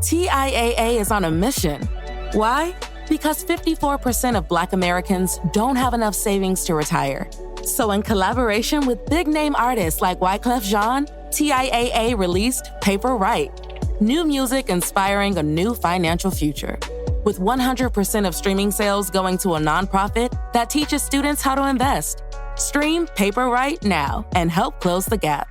TIAA is on a mission. Why? Because 54% of Black Americans don't have enough savings to retire. So in collaboration with big-name artists like Wyclef Jean, TIAA released Paper Right, new music inspiring a new financial future. With 100% of streaming sales going to a nonprofit that teaches students how to invest. Stream Paper Right now and help close the gap.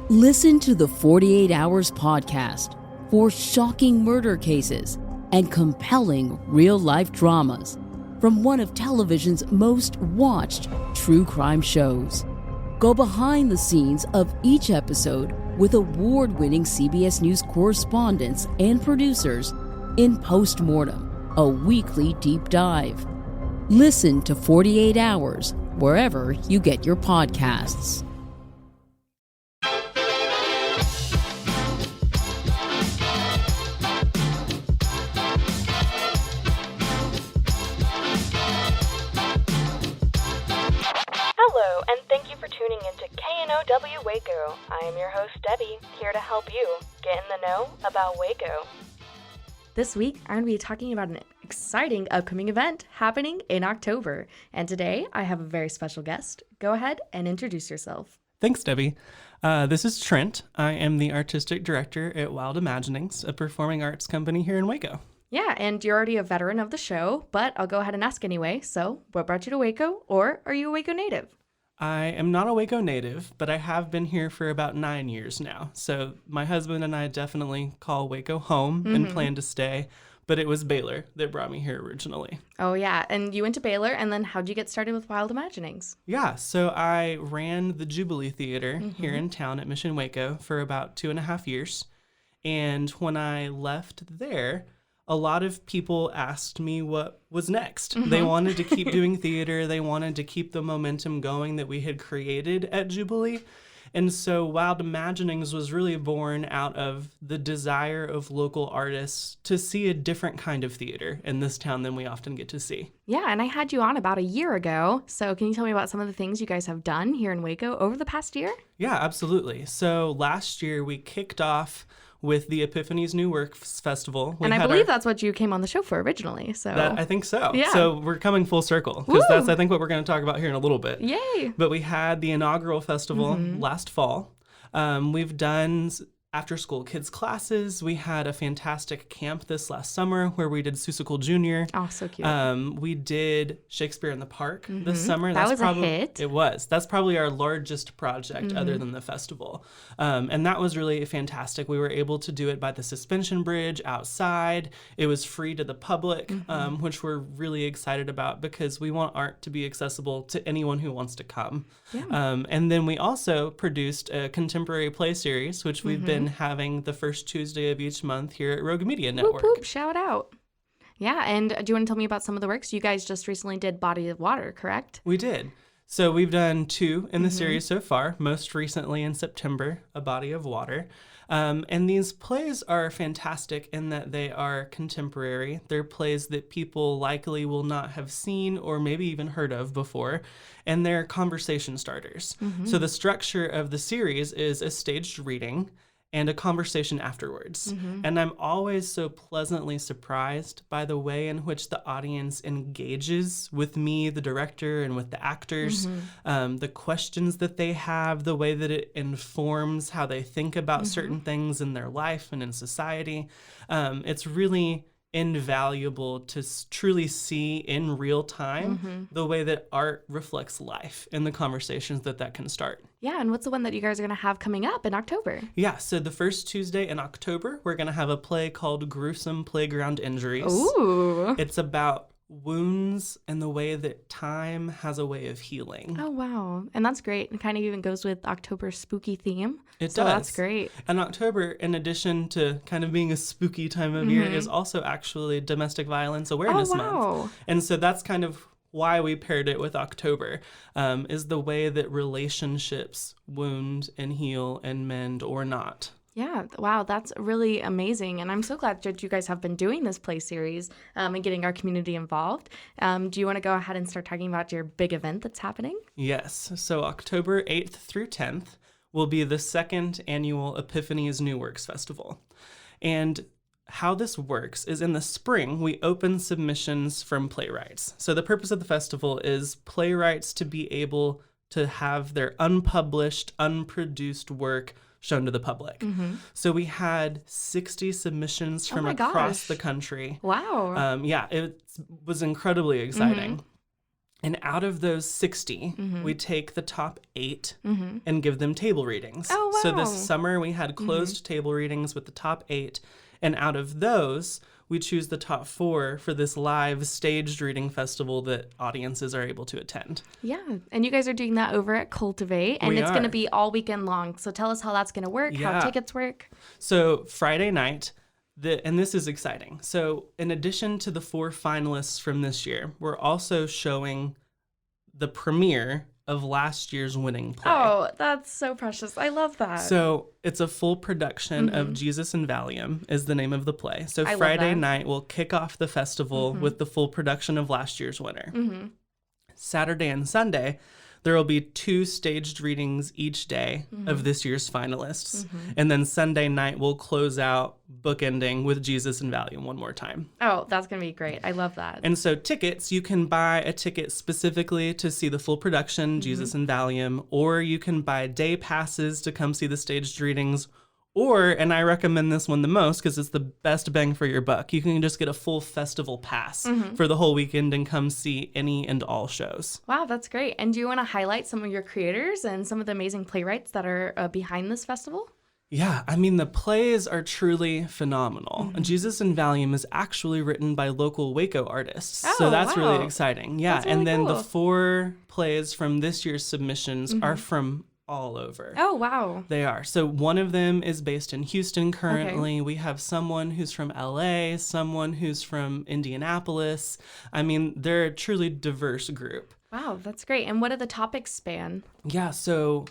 Listen to the 48 Hours podcast for shocking murder cases and compelling real-life dramas from one of television's most watched true crime shows. Go behind the scenes of each episode with award-winning CBS News correspondents and producers in Postmortem, a weekly deep dive. Listen to 48 Hours wherever you get your podcasts. Hello, and thank you for tuning into KNOW Waco. I am your host, Debbie, here to help you get in the know about Waco. This week, I'm going to be talking about an exciting upcoming event happening in October. And today, I have a very special guest. Go ahead and introduce yourself. Thanks, Debbie. This is Trent. I am the artistic director at Wild Imaginings, a performing arts company here in Waco. Yeah, and you're already a veteran of the show, but I'll go ahead and ask anyway. So, what brought you to Waco, or are you a Waco native? I am not a Waco native, but I have been here for about 9 years now. So my husband and I definitely call Waco home and plan to stay, but it was Baylor that brought me here originally. Oh, yeah, and you went to Baylor, and then how'd you get started with Wild Imaginings? Yeah, so I ran the Jubilee Theater here in town at Mission Waco for about 2.5 years. And when I left there, a lot of people asked me what was next. They wanted to keep doing theater. They wanted to keep the momentum going that we had created at Jubilee. And so Wild Imaginings was really born out of the desire of local artists to see a different kind of theater in this town than we often get to see. Yeah, and I had you on about a year ago. So can you tell me about some of the things you guys have done here in Waco over the past year? Yeah, absolutely. So last year we kicked off with the Epiphany's New Works Festival. And I believe that's what you came on the show for originally. So I think so. Yeah. So we're coming full circle because that's, I think, what we're going to talk about here in a little bit. Yay. But we had the inaugural festival last fall. We've done after-school kids classes. We had a fantastic camp this last summer where we did Seussical Jr. Oh, so cute. We did Shakespeare in the Park this summer. That was a hit. It was. That's probably our largest project other than the festival. And that was really fantastic. We were able to do it by the suspension bridge outside. It was free to the public, which we're really excited about because we want art to be accessible to anyone who wants to come. Yeah. And then we also produced a contemporary play series, which we've been having the first Tuesday of each month here at Rogue Media Network. Whoop, whoop, shout out. Yeah, and do you want to tell me about some of the works? You guys just recently did Body of Water, correct? We did. So we've done 2 in the series so far, most recently in September, A Body of Water. And these plays are fantastic in that they are contemporary. They're plays that people likely will not have seen or maybe even heard of before, and they're conversation starters. So the structure of the series is a staged reading and a conversation afterwards. And I'm always so pleasantly surprised by the way in which the audience engages with me, the director, and with the actors, the questions that they have, the way that it informs how they think about certain things in their life and in society. It's really invaluable to truly see in real time the way that art reflects life and the conversations that can start. Yeah, and what's the one that you guys are going to have coming up in October? Yeah, so the first Tuesday in October, we're going to have a play called Gruesome Playground Injuries. Ooh. It's about wounds and the way that time has a way of healing. Oh, wow. And that's great. It kind of even goes with October's spooky theme. It does. So that's great. And October, in addition to kind of being a spooky time of year, is also actually Domestic Violence Awareness Month. And so that's kind of why we paired it with October, is the way that relationships wound and heal and mend or not. Yeah, wow, that's really amazing. And I'm so glad that you guys have been doing this play series and getting our community involved. Do you want to go ahead and start talking about your big event that's happening? Yes. So October 8th through 10th, will be the second annual Epiphany's New Works Festival. And how this works is in the spring, we open submissions from playwrights. So the purpose of the festival is playwrights to be able to have their unpublished, unproduced work shown to the public. So we had 60 submissions from across the country. Wow. Yeah, it was incredibly exciting. And out of those 60, we take the top 8 and give them table readings. Oh, wow. So this summer we had closed table readings with the top 8. And out of those, we choose the top 4 for this live staged reading festival that audiences are able to attend. Yeah. And you guys are doing that over at Cultivate, and it's going to be all weekend long. So tell us how that's going to work, how tickets work. So Friday night, and this is exciting. So in addition to the 4 finalists from this year, we're also showing the premiere of last year's winning play. Oh, that's so precious. I love that. So it's a full production of Jesus and Valium is the name of the play. So Friday night, we'll kick off the festival with the full production of last year's winner. Saturday and Sunday, there will be 2 staged readings each day of this year's finalists. And then Sunday night, we'll close out bookending with Jesus and Valium one more time. Oh, that's going to be great. I love that. And so tickets, you can buy a ticket specifically to see the full production, Jesus and Valium, or you can buy day passes to come see the staged readings. Or, and I recommend this one the most because it's the best bang for your buck, you can just get a full festival pass for the whole weekend and come see any and all shows. Wow, that's great. And do you want to highlight some of your creators and some of the amazing playwrights that are behind this festival? Yeah, I mean, the plays are truly phenomenal. Jesus and Valium is actually written by local Waco artists. So that's really exciting. Yeah, That's really and then cool. the 4 plays from this year's submissions are from all over. Oh, wow. They are. So one of them is based in Houston currently. We have someone who's from LA, someone who's from Indianapolis. I mean, they're a truly diverse group. Wow, that's great. And what do the topics span? Yeah, so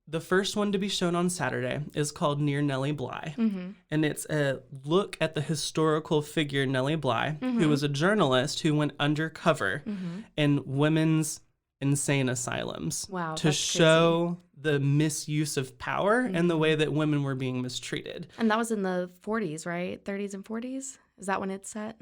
the first one to be shown on Saturday is called Near Nellie Bly. And it's a look at the historical figure Nellie Bly, who was a journalist who went undercover in women's insane asylums to show the misuse of power and the way that women were being mistreated. And that was in the 40s, right? 30s and 40s? Is that when it's set?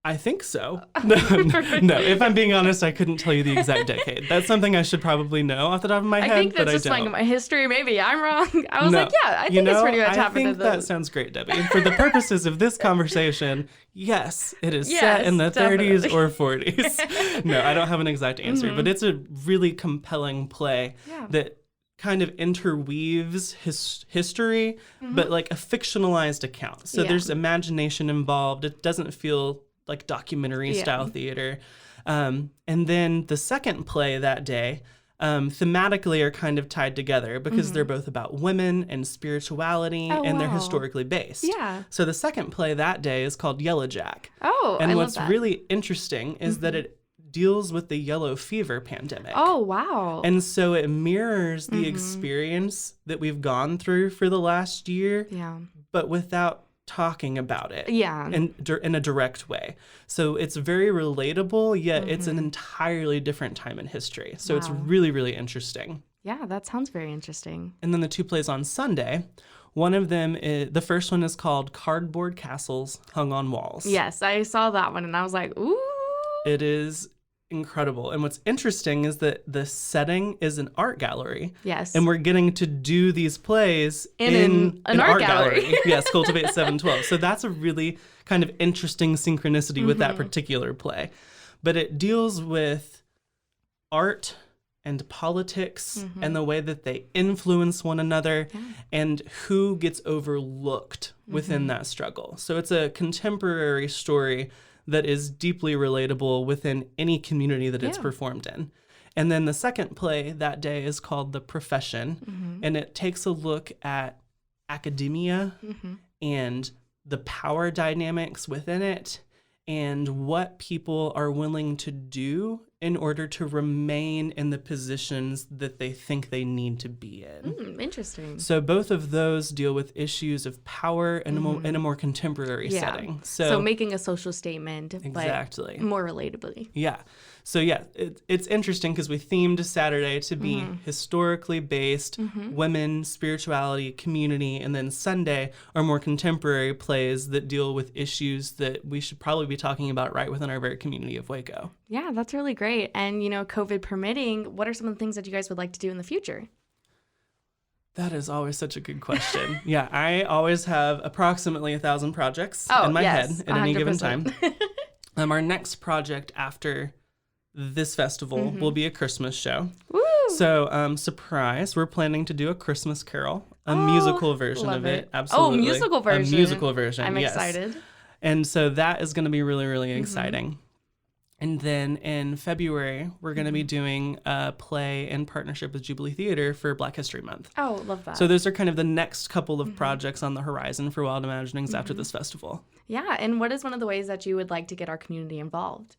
I think so. No, if I'm being honest, I couldn't tell you the exact decade. That's something I should probably know off the top of my head, I think that's but just I don't. like my history. Maybe I'm wrong. I was like, yeah, I think it's pretty much happened. I think that sounds great, Debbie. And for the purposes of this conversation, yes, it is set in the 30s or 40s. No, I don't have an exact answer, but it's a really compelling play that kind of interweaves history, but like a fictionalized account. So there's imagination involved. It doesn't feel like documentary style theater. And then the second play that day, thematically are kind of tied together because they're both about women and spirituality and they're historically based. Yeah. So the second play that day is called Yellow Jack. Oh, and I what's love that. really interesting is that it deals with the yellow fever pandemic. Oh, wow. And so it mirrors the experience that we've gone through for the last year, but without talking about it in a direct way. So it's very relatable, yet it's an entirely different time in history. So it's really, really interesting. Yeah, that sounds very interesting. And then the 2 plays on Sunday, one of them, the first one is called Cardboard Castles Hung on Walls. Yes, I saw that one and I was like, ooh. It is incredible. And what's interesting is that the setting is an art gallery. Yes. And we're getting to do these plays in an art gallery. Yes, Cultivate 712. So that's a really kind of interesting synchronicity with that particular play. But it deals with art and politics and the way that they influence one another and who gets overlooked within that struggle. So it's a contemporary story that is deeply relatable within any community that it's performed in. And then the second play that day is called The Profession, and it takes a look at academia and the power dynamics within it and what people are willing to do in order to remain in the positions that they think they need to be in. Interesting. So both of those deal with issues of power in a more contemporary setting. So making a social statement, exactly. but more relatably. Yeah. So yeah, it's interesting because we themed Saturday to be historically based, women, spirituality, community, and then Sunday are more contemporary plays that deal with issues that we should probably be talking about right within our very community of Waco. Yeah, that's really great. And, COVID permitting, what are some of the things that you guys would like to do in the future? That is always such a good question. Yeah, I always have approximately 1,000 projects in my head at 100%. Any given time. Our next project after this festival will be a Christmas show. Woo! So, surprise, we're planning to do a Christmas Carol, a musical version of it. Absolutely. Oh, musical version. A musical version, I'm yes. excited. And so that is going to be really, really exciting. And then in February, we're going to be doing a play in partnership with Jubilee Theater for Black History Month. Oh, love that. So those are kind of the next couple of projects on the horizon for Wild Imaginings after this festival. Yeah, and what is one of the ways that you would like to get our community involved?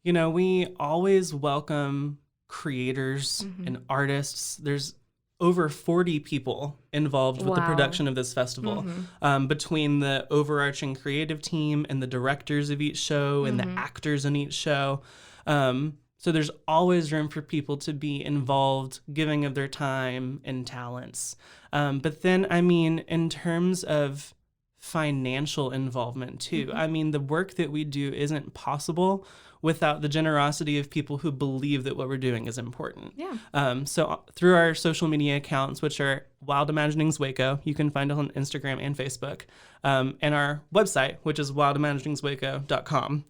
We always welcome creators and artists. There's over 40 people involved with the production of this festival, between the overarching creative team and the directors of each show and the actors in each show. So there's always room for people to be involved, giving of their time and talents. But then, in terms of financial involvement too, the work that we do isn't possible without the generosity of people who believe that what we're doing is important. Yeah. So through our social media accounts, which are Wild Imaginings Waco, you can find us on Instagram and Facebook, and our website, which is wildimaginingswaco.com.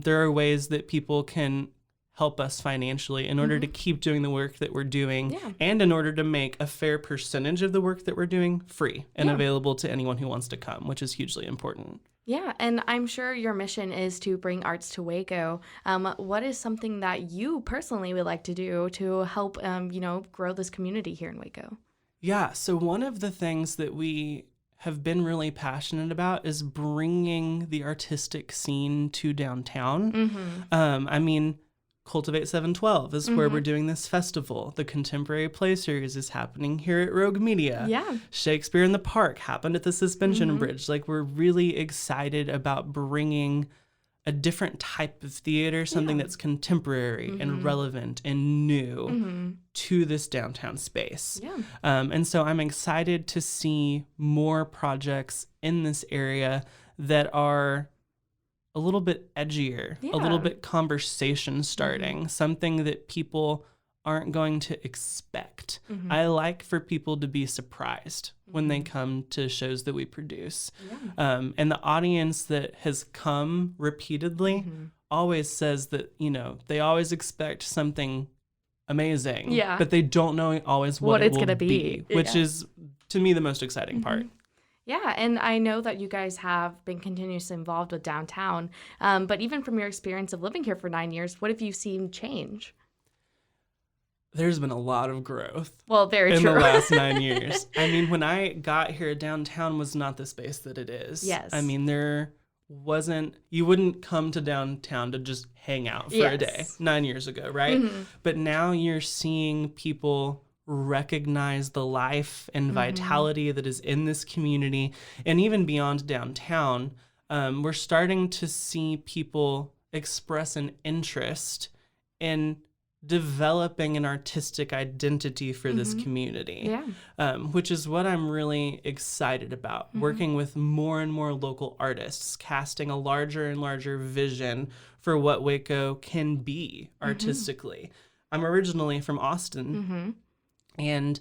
There are ways that people can help us financially in order to keep doing the work that we're doing and in order to make a fair percentage of the work that we're doing free and available to anyone who wants to come, which is hugely important. Yeah, and I'm sure your mission is to bring arts to Waco. What is something that you personally would like to do to help, grow this community here in Waco? Yeah, so one of the things that we have been really passionate about is bringing the artistic scene to downtown. Cultivate 712 is where we're doing this festival. The Contemporary Play Series is happening here at Rogue Media. Yeah. Shakespeare in the Park happened at the Suspension Bridge. We're really excited about bringing a different type of theater, something that's contemporary and relevant and new to this downtown space. Yeah. And so I'm excited to see more projects in this area that are a little bit edgier, a little bit conversation starting, something that people aren't going to expect. I like for people to be surprised when they come to shows that we produce. And the audience that has come repeatedly always says that, they always expect something amazing, but they don't know always what it it's will going to be, which is, to me, the most exciting part. Yeah, and I know that you guys have been continuously involved with downtown, but even from your experience of living here for 9 years, what have you seen change? There's been a lot of growth. Well, very in true. the last 9 years. When I got here, downtown was not the space that it is. Yes. There wasn't, you wouldn't come to downtown to just hang out for a day 9 years ago, right? But now you're seeing people recognize the life and vitality that is in this community. And even beyond downtown, we're starting to see people express an interest in developing an artistic identity for this community, which is what I'm really excited about, working with more and more local artists, casting a larger and larger vision for what Waco can be artistically. I'm originally from Austin, and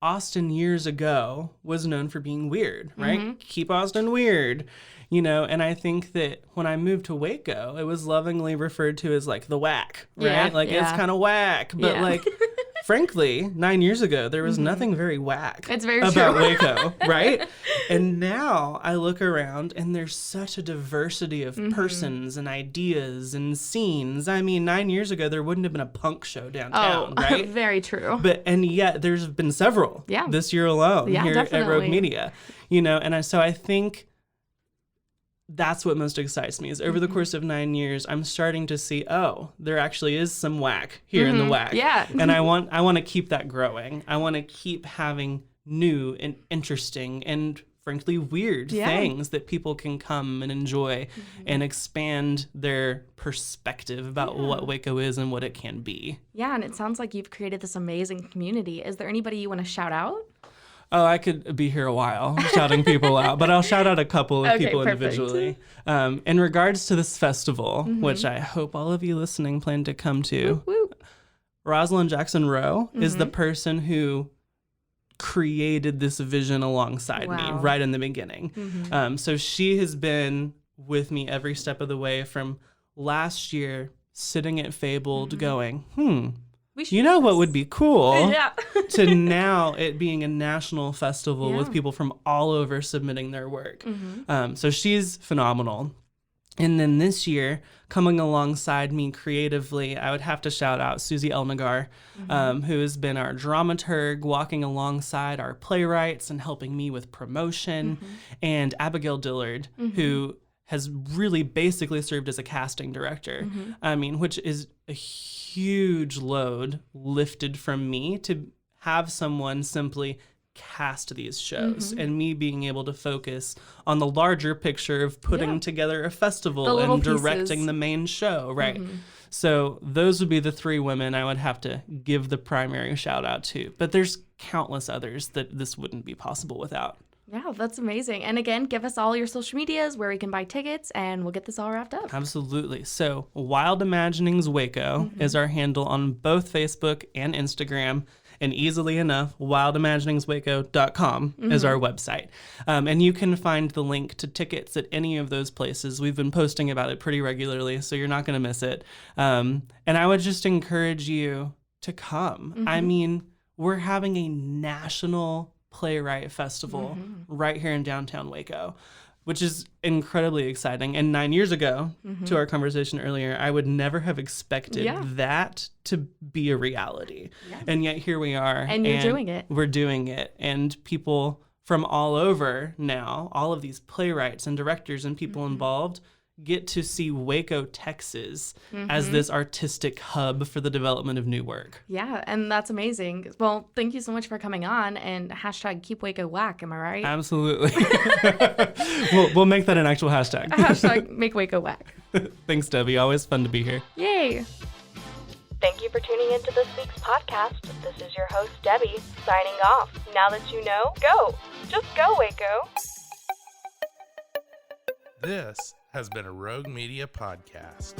Austin years ago was known for being weird, right? Keep Austin weird, and I think that when I moved to Waco, it was lovingly referred to as the whack, right? It's kind of whack, but frankly, 9 years ago, there was nothing very whack about Waco, right? And now I look around and there's such a diversity of persons and ideas and scenes. 9 years ago, there wouldn't have been a punk show downtown, right? Very true. And yet there's been several this year alone here at Rogue Media, and so I think that's what most excites me is over the course of 9 years, I'm starting to see, there actually is some whack here in the whack. Yeah. And I want to keep that growing. I want to keep having new and interesting and frankly weird things that people can come and enjoy and expand their perspective about what Waco is and what it can be. Yeah, and it sounds like you've created this amazing community. Is there anybody you want to shout out? Oh, I could be here a while shouting people out, but I'll shout out a couple of people individually. In regards to this festival, which I hope all of you listening plan to come to, Rosalind Jackson Rowe is the person who created this vision alongside me right in the beginning. So she has been with me every step of the way from last year, sitting at Fabled going, you know what would be cool? To now it being a national festival with people from all over submitting their work. So she's phenomenal. And then this year, coming alongside me creatively, I would have to shout out Susie Elnagar, who has been our dramaturg, walking alongside our playwrights and helping me with promotion, and Abigail Dillard, who has really basically served as a casting director. Which is a huge load lifted from me to have someone simply cast these shows and me being able to focus on the larger picture of putting together a festival and directing the main show, right? So those would be the three women I would have to give the primary shout out to. But there's countless others that this wouldn't be possible without. Yeah, that's amazing. And again, give us all your social medias where we can buy tickets, and we'll get this all wrapped up. Absolutely. So Wild Imaginings Waco is our handle on both Facebook and Instagram. And easily enough, wildimaginingswaco.com is our website. And you can find the link to tickets at any of those places. We've been posting about it pretty regularly, so you're not going to miss it. And I would just encourage you to come. I mean, we're having a national playwright festival right here in downtown Waco, which is incredibly exciting. And 9 years ago, to our conversation earlier, I would never have expected that to be a reality. And yet here we are. And you're doing it. We're doing it. And people from all over now, all of these playwrights and directors and people involved, get to see Waco, Texas as this artistic hub for the development of new work. Yeah, and that's amazing. Well, thank you so much for coming on, and hashtag keep Waco whack, am I right? Absolutely. We'll make that an actual hashtag. Hashtag make Waco whack. Thanks, Debbie. Always fun to be here. Yay. Thank you for tuning into this week's podcast. This is your host, Debbie, signing off. Now that you know, go. Just go, Waco. This has been a Rogue Media podcast.